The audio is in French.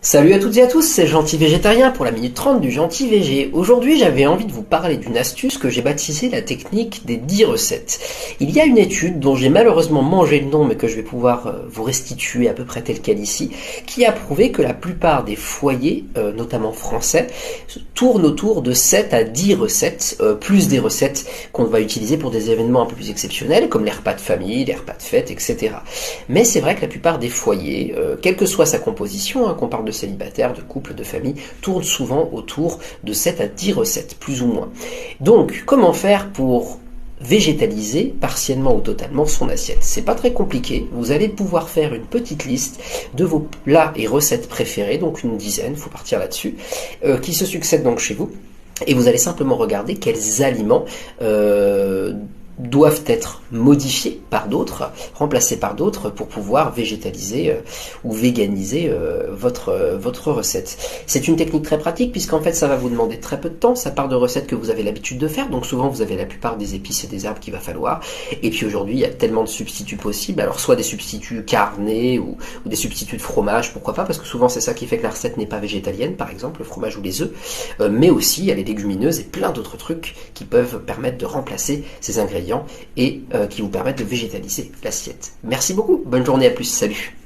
Salut à toutes et à tous, c'est Gentil Végétarien pour la minute 30 du Gentil Végé. Aujourd'hui, j'avais envie de vous parler d'une astuce que j'ai baptisée la technique des 10 recettes. Il y a une étude dont j'ai malheureusement mangé le nom mais que je vais pouvoir vous restituer à peu près tel quel ici, qui a prouvé que la plupart des foyers, notamment français, tournent autour de 7 à 10 recettes, plus des recettes qu'on va utiliser pour des événements un peu plus exceptionnels, comme les repas de famille, les repas de fête, etc. Mais c'est vrai que la plupart des foyers, quelle que soit sa composition, qu'on parle de célibataires, de couples, de familles, tournent souvent autour de 7 à 10 recettes, plus ou moins. Donc, comment faire pour végétaliser partiellement ou totalement son assiette? C'est pas très compliqué, vous allez pouvoir faire une petite liste de vos plats et recettes préférés, donc une dizaine, faut partir là-dessus, qui se succèdent donc chez vous, et vous allez simplement regarder quels aliments doivent être modifiés par d'autres, remplacés par d'autres pour pouvoir végétaliser ou véganiser votre recette. C'est une technique très pratique puisqu'en fait ça va vous demander très peu de temps, ça part de recettes que vous avez l'habitude de faire, donc souvent vous avez la plupart des épices et des herbes qu'il va falloir, et puis aujourd'hui il y a tellement de substituts possibles, alors soit des substituts carnés ou des substituts de fromage, pourquoi pas, parce que souvent c'est ça qui fait que la recette n'est pas végétalienne, par exemple le fromage ou les œufs, mais aussi il y a les légumineuses et plein d'autres trucs qui peuvent permettre de remplacer ces ingrédients et qui vous permettent de végétaliser l'assiette. Merci beaucoup, bonne journée, à plus, salut.